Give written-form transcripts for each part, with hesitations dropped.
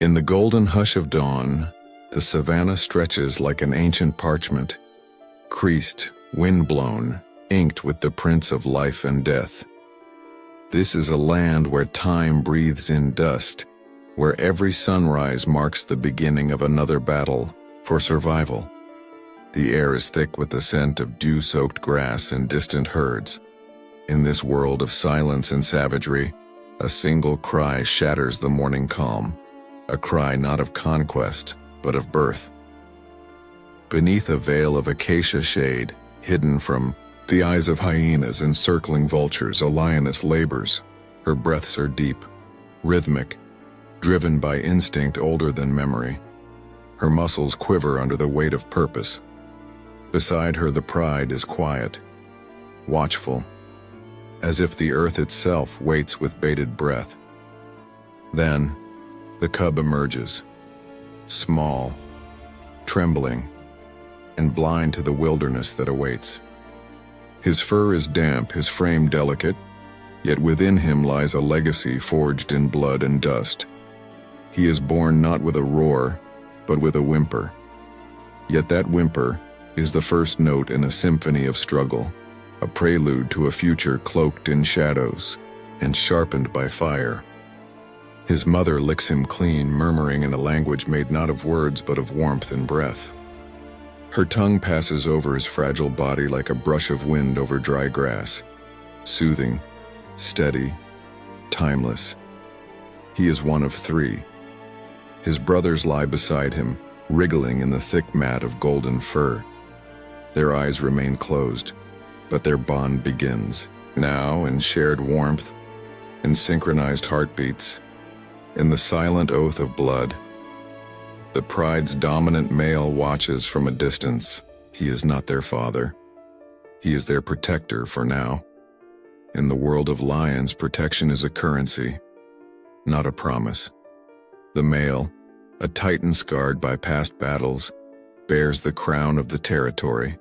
In the golden hush of dawn, the savannah stretches like an ancient parchment, creased, wind-blown, inked with the prints of life and death. This is a land where time breathes in dust, where every sunrise marks the beginning of another battle for survival. The air is thick with the scent of dew-soaked grass and distant herds. In this world of silence and savagery, a single cry shatters the morning calm, a cry not of conquest, but of birth. Beneath a veil of acacia shade, hidden from the eyes of hyenas and circling vultures, a lioness labors. Her breaths are deep, rhythmic, driven by instinct older than memory. Her muscles quiver under the weight of purpose. Beside her, the pride is quiet, watchful, as if the earth itself waits with bated breath. Then, the cub emerges, small, trembling, and blind to the wilderness that awaits. His fur is damp, his frame delicate, yet within him lies a legacy forged in blood and dust. He is born not with a roar, but with a whimper. Yet that whimper is the first note in a symphony of struggle, a prelude to a future cloaked in shadows and sharpened by fire. His mother licks him clean, murmuring in a language made not of words but of warmth and breath. Her tongue passes over his fragile body like a brush of wind over dry grass, soothing, steady, timeless. He is one of three. His brothers lie beside him, wriggling in the thick mat of golden fur. Their eyes remain closed, but their bond begins, now in shared warmth, in synchronized heartbeats, in the silent oath of blood. The pride's dominant male watches from a distance. He is not their father. He is their protector for now. In the world of lions, protection is a currency, not a promise. The male, a titan scarred by past battles, bears the crown of the territory.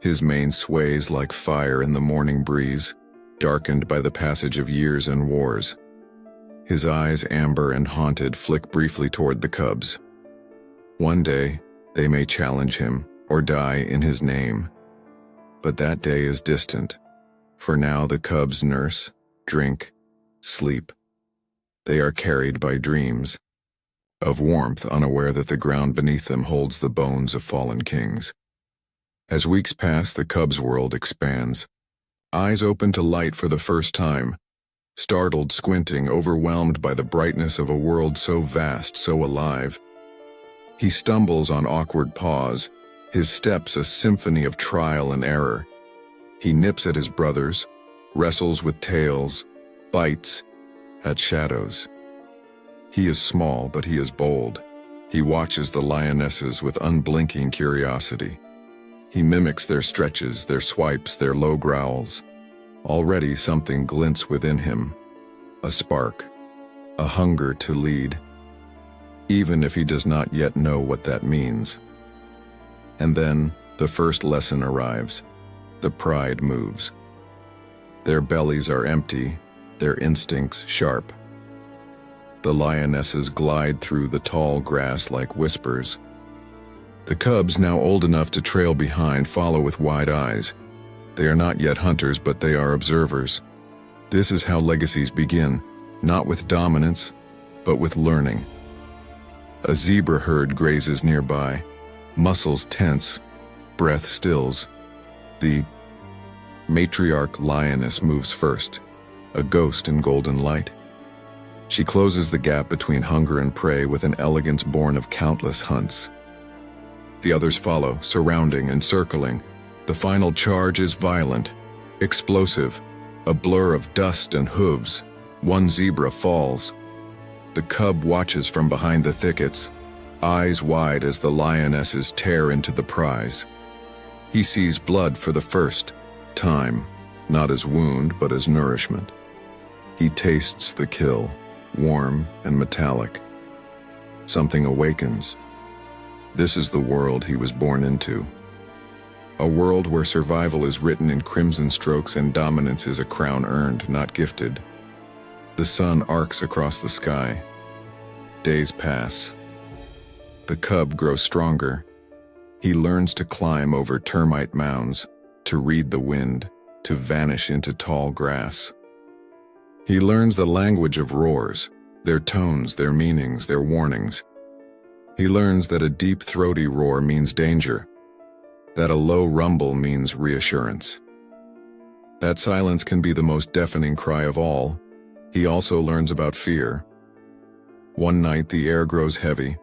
His mane sways like fire in the morning breeze, darkened by the passage of years and wars. His eyes, amber and haunted, flick briefly toward the cubs. One day, they may challenge him or die in his name. But that day is distant. For now the cubs nurse, drink, sleep. They are carried by dreams of warmth, unaware that the ground beneath them holds the bones of fallen kings. As weeks pass, the cub's world expands. Eyes open to light for the first time, startled, squinting, overwhelmed by the brightness of a world so vast, so alive. He stumbles on awkward paws, his steps a symphony of trial and error. He nips at his brothers, wrestles with tails, bites at shadows. He is small, but he is bold. He watches the lionesses with unblinking curiosity. He mimics their stretches, their swipes, their low growls. Already something glints within him, a spark, a hunger to lead, even if he does not yet know what that means. And then the first lesson arrives. The pride moves. Their bellies are empty, their instincts sharp. The lionesses glide through the tall grass like whispers. The cubs, now old enough to trail behind, follow with wide eyes. They are not yet hunters, but they are observers. This is how legacies begin, not with dominance, but with learning. A zebra herd grazes nearby, muscles tense, breath stills. The matriarch lioness moves first, a ghost in golden light. She closes the gap between hunger and prey with an elegance born of countless hunts. The others follow, surrounding and circling. The final charge is violent, explosive, a blur of dust and hooves. One zebra falls. The cub watches from behind the thickets, eyes wide as the lionesses tear into the prize. He sees blood for the first time, not as wound, but as nourishment. He tastes the kill, warm and metallic. Something awakens. This is the world he was born into. A world where survival is written in crimson strokes and dominance is a crown earned, not gifted. The sun arcs across the sky. Days pass. The cub grows stronger. He learns to climb over termite mounds, to read the wind, to vanish into tall grass. He learns the language of roars, their tones, their meanings, their warnings. He learns that a deep, throaty roar means danger, that a low rumble means reassurance. That silence can be the most deafening cry of all. He also learns about fear. One night the air grows heavy.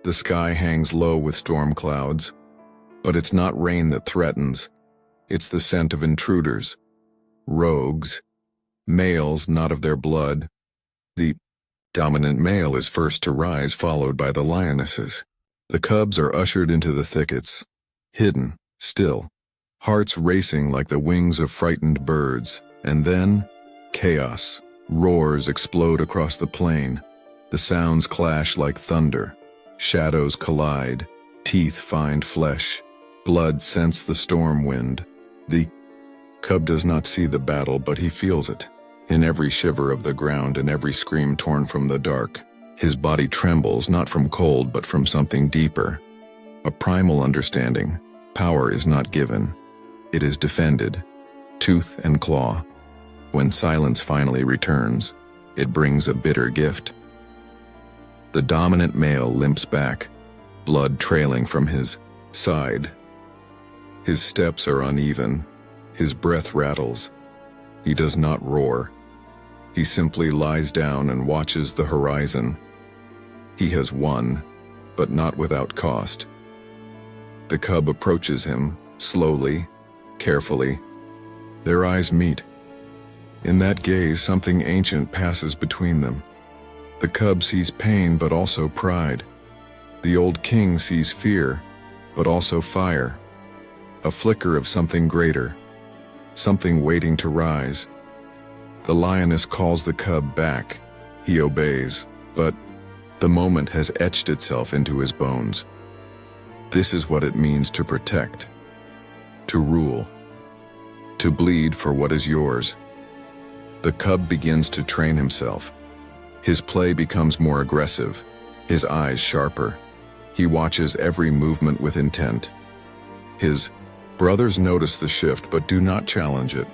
The sky hangs low with storm clouds, but it's not rain that threatens. It's the scent of intruders, rogues, males not of their blood. The dominant male is first to rise, followed by the lionesses. The cubs are ushered into the thickets, hidden, still, hearts racing like the wings of frightened birds, and then chaos. Roars explode across the plain. The sounds clash like thunder. Shadows collide. Teeth find flesh. Blood scents the storm wind. The cub does not see the battle, but he feels it. In every shiver of the ground and every scream torn from the dark, his body trembles not from cold but from something deeper. A primal understanding. Power is not given. It is defended, tooth and claw. When silence finally returns, it brings a bitter gift. The dominant male limps back, blood trailing from his side. His steps are uneven, his breath rattles. He does not roar. He simply lies down and watches the horizon. He has won, but not without cost. The cub approaches him, slowly, carefully. Their eyes meet. In that gaze, something ancient passes between them. The cub sees pain, but also pride. The old king sees fear, but also fire. A flicker of something greater, something waiting to rise. The lioness calls the cub back. He obeys, but the moment has etched itself into his bones. This is what it means to protect, to rule, to bleed for what is yours. The cub begins to train himself. His play becomes more aggressive, his eyes sharper. He watches every movement with intent. His brothers notice the shift but do not challenge it.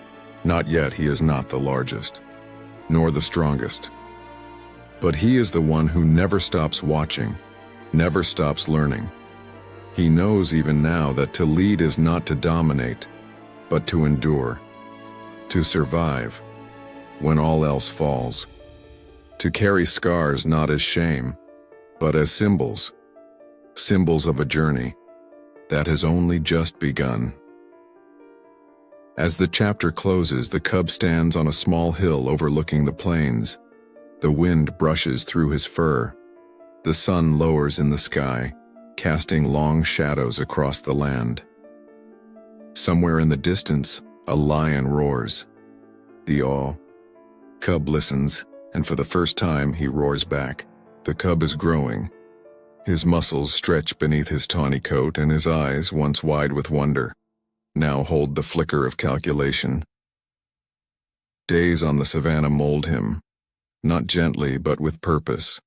Not yet. He is not the largest, nor the strongest. But he is the one who never stops watching, never stops learning. He knows even now that to lead is not to dominate, but to endure, to survive when all else falls, to carry scars not as shame, but as symbols, symbols of a journey that has only just begun. As the chapter closes, the cub stands on a small hill overlooking the plains. The wind brushes through his fur. The sun lowers in the sky, casting long shadows across the land. Somewhere in the distance, a lion roars. The cub listens, and for the first time he roars back. The cub is growing. His muscles stretch beneath his tawny coat, and his eyes, once wide with wonder, now hold the flicker of calculation. Days on the savannah mold him, not gently but with purpose.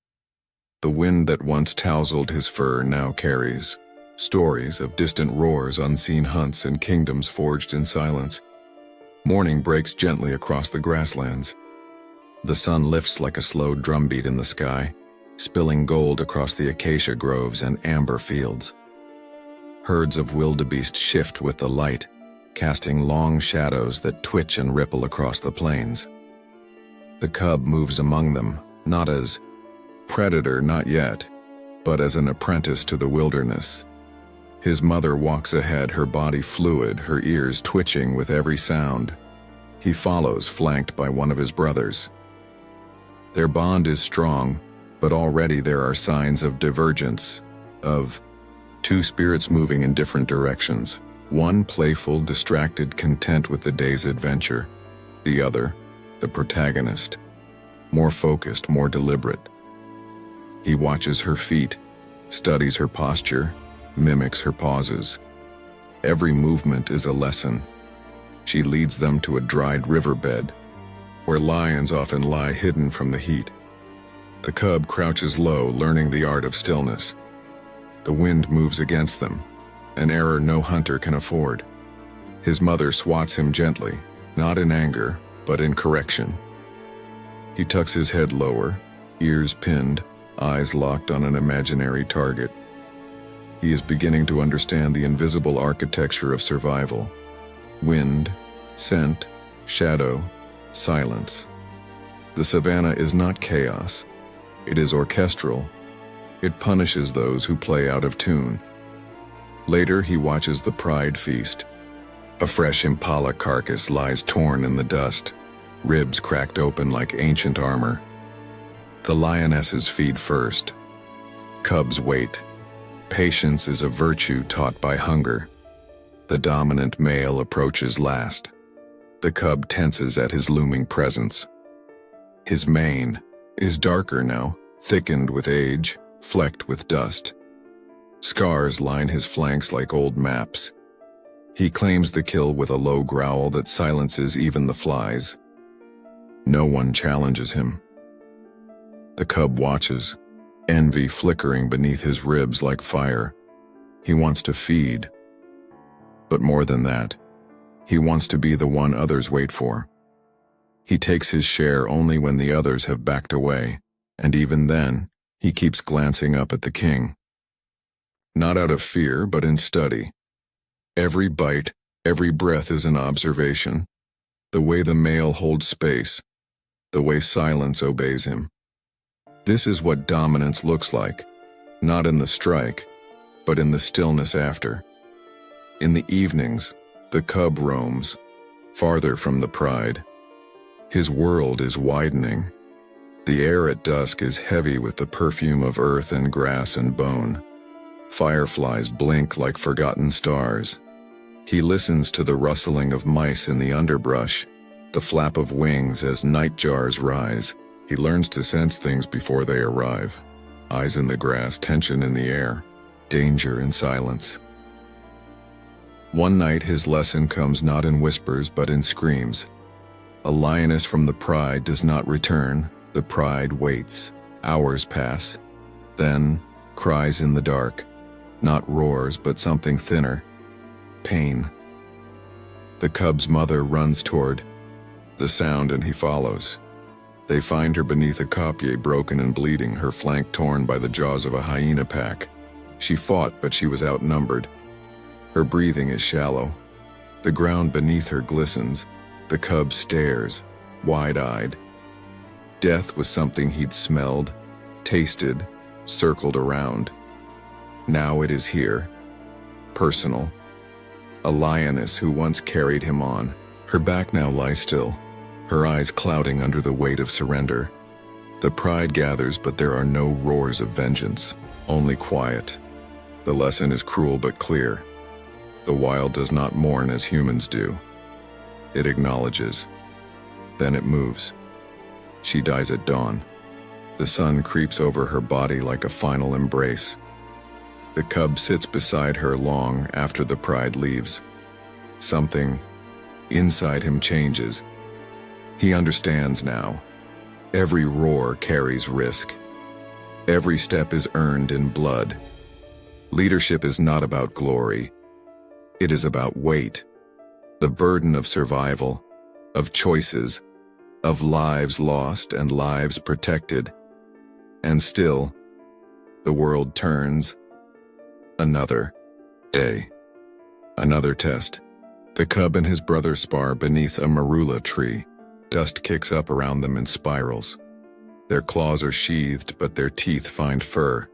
The wind that once tousled his fur now carries stories of distant roars, unseen hunts, and kingdoms forged in silence. Morning breaks gently across the grasslands. The sun lifts like a slow drumbeat in the sky, spilling gold across the acacia groves and amber fields. Herds of wildebeest shift with the light, casting long shadows that twitch and ripple across the plains. The cub moves among them, not as predator, not yet, but as an apprentice to the wilderness. His mother walks ahead, her body fluid, her ears twitching with every sound. He follows, flanked by one of his brothers. Their bond is strong, but already there are signs of divergence, of two spirits moving in different directions. One playful, distracted, content with the day's adventure. The other, the protagonist, more focused, more deliberate. He watches her feet, studies her posture, mimics her pauses. Every movement is a lesson. She leads them to a dried riverbed, where lions often lie hidden from the heat. The cub crouches low, learning the art of stillness. The wind moves against them, an error no hunter can afford. His mother swats him gently, not in anger, but in correction. He tucks his head lower, ears pinned, eyes locked on an imaginary target. He is beginning to understand the invisible architecture of survival. Wind, scent, shadow, silence. The savannah is not chaos. It is orchestral. It punishes those who play out of tune. Later, he watches the pride feast. A fresh impala carcass lies torn in the dust, ribs cracked open like ancient armor. The lionesses feed first. Cubs wait. Patience is a virtue taught by hunger. The dominant male approaches last. The cub tenses at his looming presence. His mane is darker now, thickened with age, flecked with dust. Scars line his flanks like old maps. He claims the kill with a low growl that silences even the flies. No one challenges him. The cub watches, envy flickering beneath his ribs like fire. He wants to feed. But more than that, he wants to be the one others wait for. He takes his share only when the others have backed away, and even then, he keeps glancing up at the king. Not out of fear, but in study. Every bite, every breath is an observation. The way the male holds space, the way silence obeys him. This is what dominance looks like, not in the strike, but in the stillness after. In the evenings, the cub roams, farther from the pride. His world is widening. The air at dusk is heavy with the perfume of earth and grass and bone. Fireflies blink like forgotten stars. He listens to the rustling of mice in the underbrush, the flap of wings as nightjars rise. He learns to sense things before they arrive. Eyes in the grass, tension in the air, danger in silence. One night his lesson comes not in whispers but in screams. A lioness from the pride does not return. The pride waits. Hours pass. Then, cries in the dark. Not roars, but something thinner. Pain. The cub's mother runs toward the sound and he follows. They find her beneath a kopje, broken and bleeding, her flank torn by the jaws of a hyena pack. She fought, but she was outnumbered. Her breathing is shallow. The ground beneath her glistens. The cub stares, wide-eyed. Death was something he'd smelled, tasted, circled around. Now it is here, personal. A lioness who once carried him on. Her back now lies still, her eyes clouding under the weight of surrender. The pride gathers, but there are no roars of vengeance, only quiet. The lesson is cruel but clear. The wild does not mourn as humans do. It acknowledges. Then it moves. She dies at dawn. The sun creeps over her body like a final embrace. The cub sits beside her long after the pride leaves. Something inside him changes. He understands now. Every roar carries risk. Every step is earned in blood. Leadership is not about glory. It is about weight. The burden of survival, of choices, of lives lost and lives protected. And still, the world turns. Another day. Another test. The cub and his brother spar beneath a marula tree. Dust kicks up around them in spirals. Their claws are sheathed, but their teeth find fur.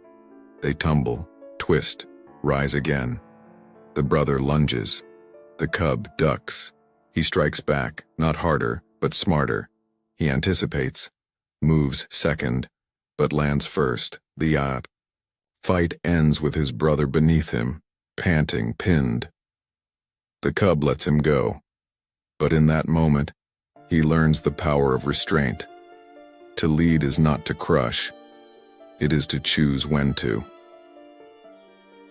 They tumble, twist, rise again. The brother lunges. The cub ducks. He strikes back, not harder, but smarter. He anticipates, moves second, but lands first. The fight ends with his brother beneath him, panting, pinned. The cub lets him go. But in that moment, he learns the power of restraint. To lead is not to crush. It is to choose when to.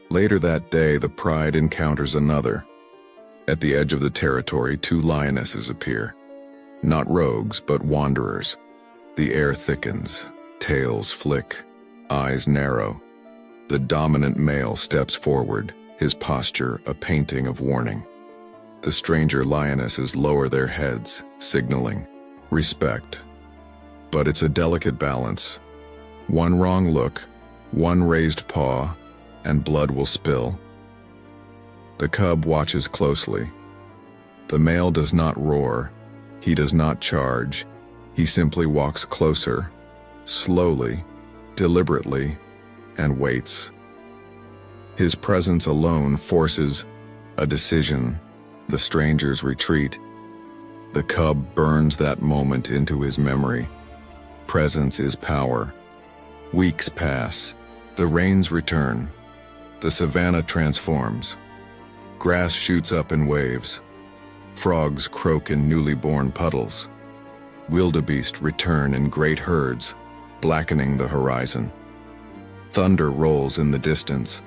Later that day, the pride encounters another. At the edge of the territory, two lionesses appear. Not rogues, but wanderers. The air thickens, tails flick, eyes narrow. The dominant male steps forward, his posture a painting of warning. The stranger lionesses lower their heads, signaling respect. But it's a delicate balance. One wrong look, one raised paw, and blood will spill. The cub watches closely. The male does not roar. He does not charge. He simply walks closer, slowly, deliberately, and waits. His presence alone forces a decision. The stranger's retreat. The cub burns that moment into his memory. Presence is power. Weeks pass. The rains return. The savanna transforms. Grass shoots up in waves. Frogs croak in newly born puddles. Wildebeest return in great herds, blackening the horizon. Thunder rolls in the distance,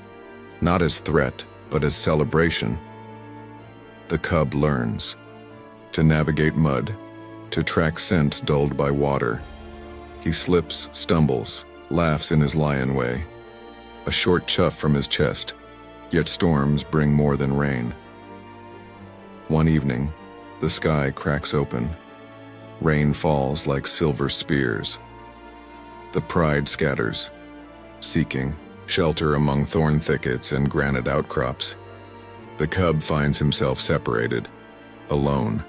not as threat, but as celebration. The cub learns to navigate mud, to track scent dulled by water. He slips, stumbles, laughs in his lion way. A short chuff from his chest, yet storms bring more than rain. One evening, the sky cracks open. Rain falls like silver spears. The pride scatters, seeking shelter among thorn thickets and granite outcrops. The cub finds himself separated, alone.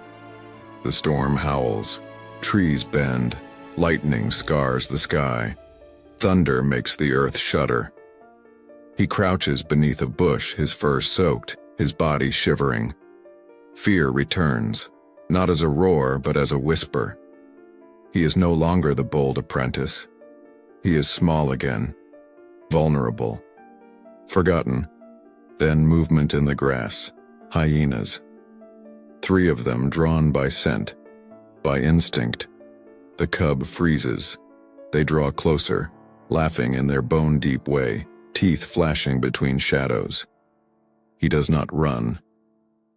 The storm howls, trees bend, lightning scars the sky. Thunder makes the earth shudder. He crouches beneath a bush, his fur soaked, his body shivering. Fear returns, not as a roar but as a whisper. He is no longer the bold apprentice. He is small again, vulnerable, forgotten. Then movement in the grass, hyenas. 3 of them drawn by scent, by instinct. The cub freezes. They draw closer, laughing in their bone-deep way, teeth flashing between shadows. He does not run.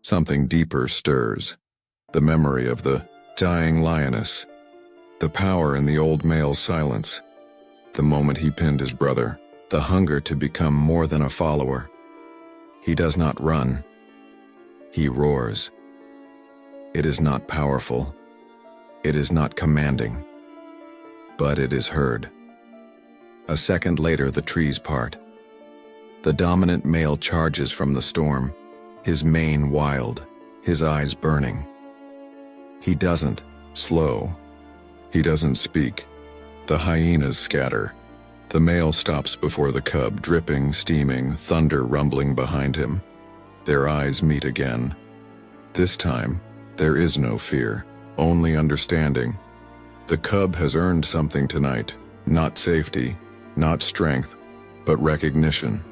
Something deeper stirs. The memory of the dying lioness. The power in the old male's silence. The moment he pinned his brother. The hunger to become more than a follower. He does not run. He roars. It is not powerful. It is not commanding. But it is heard. A second later, the trees part. The dominant male charges from the storm, his mane wild, his eyes burning. He doesn't slow. He doesn't speak. The hyenas scatter. The male stops before the cub, dripping, steaming, thunder rumbling behind him. Their eyes meet again. This time, there is no fear, only understanding. The cub has earned something tonight, not safety, not strength, but recognition.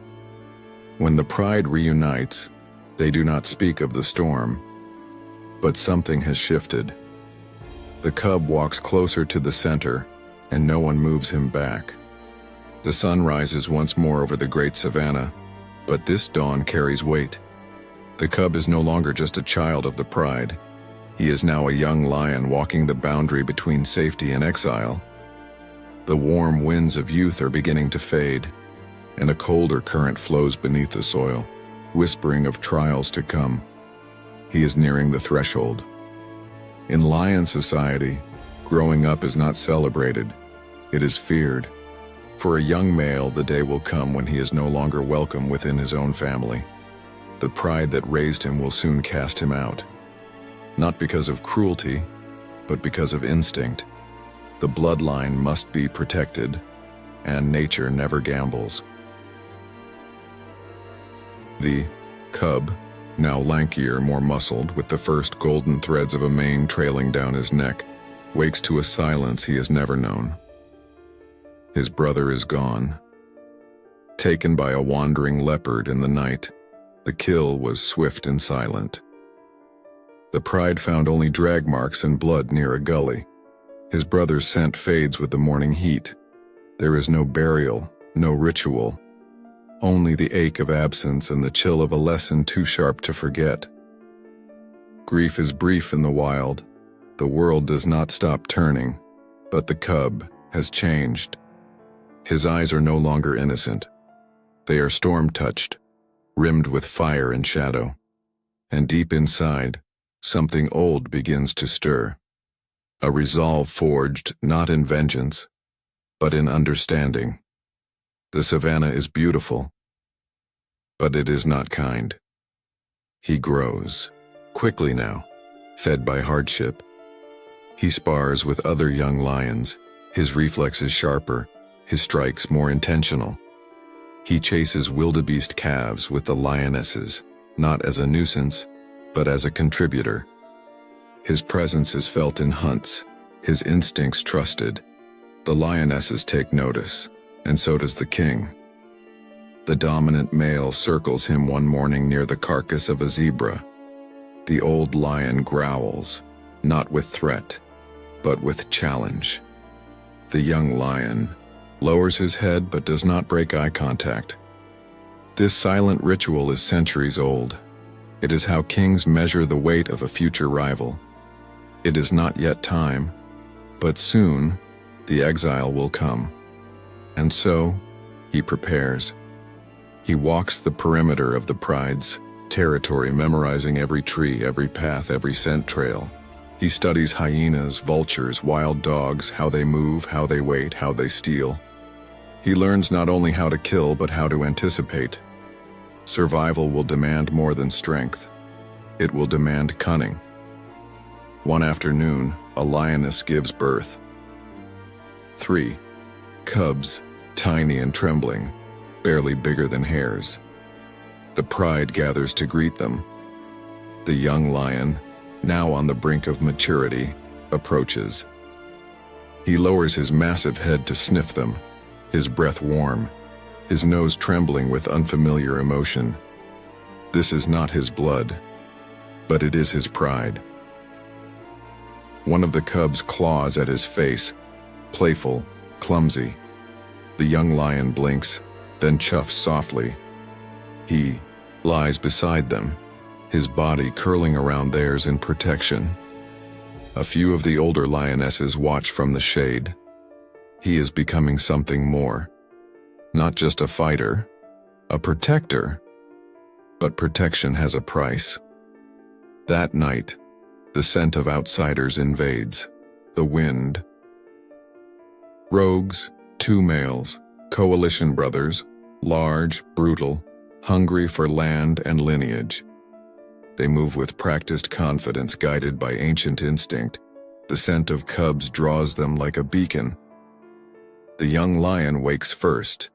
When the pride reunites, they do not speak of the storm, but something has shifted. The cub walks closer to the center, and no one moves him back. The sun rises once more over the great savanna, but this dawn carries weight. The cub is no longer just a child of the pride. He is now a young lion walking the boundary between safety and exile. The warm winds of youth are beginning to fade, and a colder current flows beneath the soil, whispering of trials to come. He is nearing the threshold. In lion society, growing up is not celebrated. It is feared. For a young male, the day will come when he is no longer welcome within his own family. The pride that raised him will soon cast him out. Not because of cruelty, but because of instinct. The bloodline must be protected, and nature never gambles. The cub, now lankier, more muscled, with the first golden threads of a mane trailing down his neck, wakes to a silence he has never known. His brother is gone. Taken by a wandering leopard in the night, the kill was swift and silent. The pride found only drag marks and blood near a gully. His brother's scent fades with the morning heat. There is no burial, no ritual, only the ache of absence and the chill of a lesson too sharp to forget. Grief is brief in the wild. The world does not stop turning, but the cub has changed. His eyes are no longer innocent. They are storm-touched, rimmed with fire and shadow. And deep inside, something old begins to stir. A resolve forged not in vengeance, but in understanding. The Savannah is beautiful, but it is not kind. He grows, quickly now, fed by hardship. He spars with other young lions, his reflexes sharper, his strikes more intentional. He chases wildebeest calves with the lionesses, not as a nuisance, but as a contributor. His presence is felt in hunts, his instincts trusted. The lionesses take notice, and so does the king. The dominant male circles him one morning near the carcass of a zebra. The old lion growls, not with threat, but with challenge. The young lion lowers his head but does not break eye contact. This silent ritual is centuries old. It is how kings measure the weight of a future rival. It is not yet time, but soon the exile will come. And so, he prepares. He walks the perimeter of the pride's territory, memorizing every tree, every path, every scent trail. He studies hyenas, vultures, wild dogs, how they move, how they wait, how they steal. He learns not only how to kill, but how to anticipate. Survival will demand more than strength. It will demand cunning. One afternoon, a lioness gives birth. 3 cubs, tiny and trembling, barely bigger than hares. The pride gathers to greet them. The young lion, now on the brink of maturity, approaches. He lowers his massive head to sniff them, his breath warm, his nose trembling with unfamiliar emotion. This is not his blood, but it is his pride. One of the cubs claws at his face, playful, clumsy. The young lion blinks, then chuffs softly. He lies beside them, his body curling around theirs in protection. A few of the older lionesses watch from the shade. He is becoming something more. Not just a fighter, a protector. But protection has a price. That night, the scent of outsiders invades. The wind. Rogues, 2 males, coalition brothers, large, brutal, hungry for land and lineage. They move with practiced confidence, guided by ancient instinct. The scent of cubs draws them like a beacon. The young lion wakes first.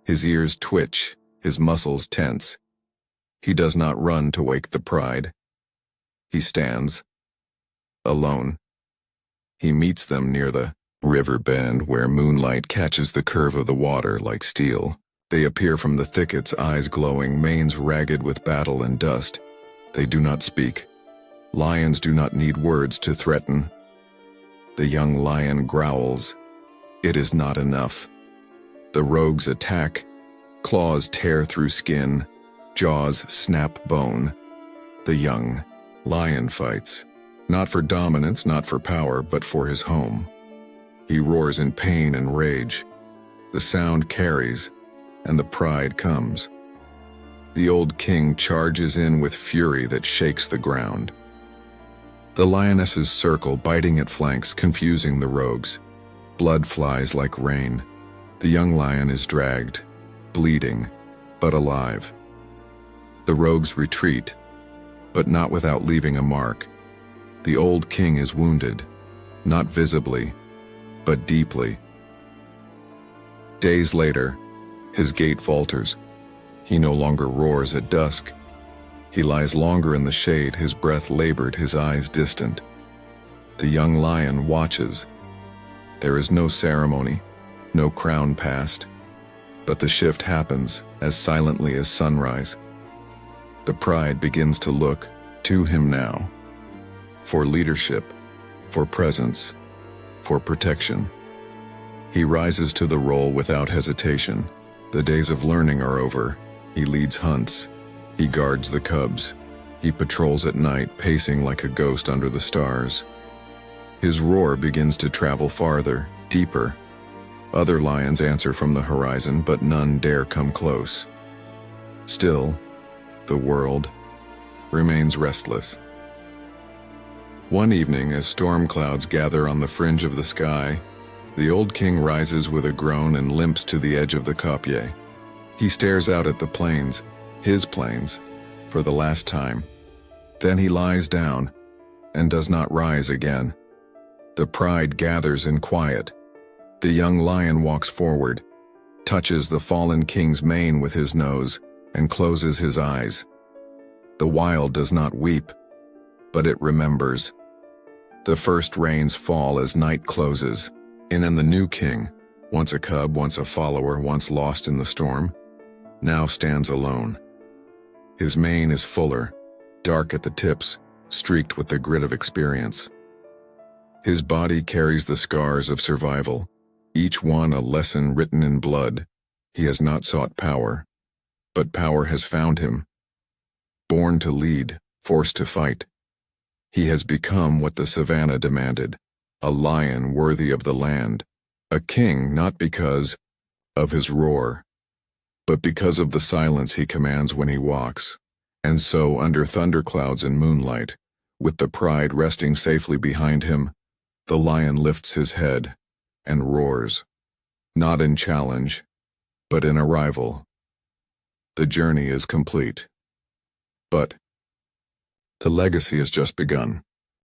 His ears twitch, his muscles tense. He does not run to wake the pride. He stands, alone. He meets them near the river bend where moonlight catches the curve of the water like steel. They appear from the thickets, eyes glowing, manes ragged with battle and dust. They do not speak. Lions do not need words to threaten. The young lion growls. It is not enough. The rogues attack. Claws tear through skin. Jaws snap bone. The young lion fights. Not for dominance, not for power, but for his home. He roars in pain and rage. The sound carries, and the pride comes. The old king charges in with fury that shakes the ground. The lionesses circle, biting at flanks, confusing the rogues. Blood flies like rain. The young lion is dragged, bleeding, but alive. The rogues retreat, but not without leaving a mark. The old king is wounded, not visibly, but deeply. Days later, his gait falters. He no longer roars at dusk. He lies longer in the shade, his breath labored, his eyes distant. The young lion watches. There is no ceremony, no crown passed, but the shift happens as silently as sunrise. The pride begins to look to him now, for leadership, for presence, for protection. He rises to the role without hesitation. The days of learning are over. He leads hunts. He guards the cubs. He patrols at night, pacing like a ghost under the stars. His roar begins to travel farther, deeper. Other lions answer from the horizon, but none dare come close. Still, the world remains restless. One evening, as storm clouds gather on the fringe of the sky, the old king rises with a groan and limps to the edge of the kopje. He stares out at the plains, his plains, for the last time. Then he lies down and does not rise again. The pride gathers in quiet. The young lion walks forward, touches the fallen king's mane with his nose, and closes his eyes. The wild does not weep, but it remembers. The first rains fall as night closes. In and the new king, once a cub, once a follower, once lost in the storm, now stands alone. His mane is fuller, dark at the tips, streaked with the grit of experience. His body carries the scars of survival, each one a lesson written in blood. He has not sought power, but power has found him. Born to lead, forced to fight, he has become what the savannah demanded, a lion worthy of the land, a king not because of his roar, but because of the silence he commands when he walks. And so, under thunderclouds and moonlight, with the pride resting safely behind him, the lion lifts his head and roars, not in challenge, but in arrival. The journey is complete. But the legacy has just begun.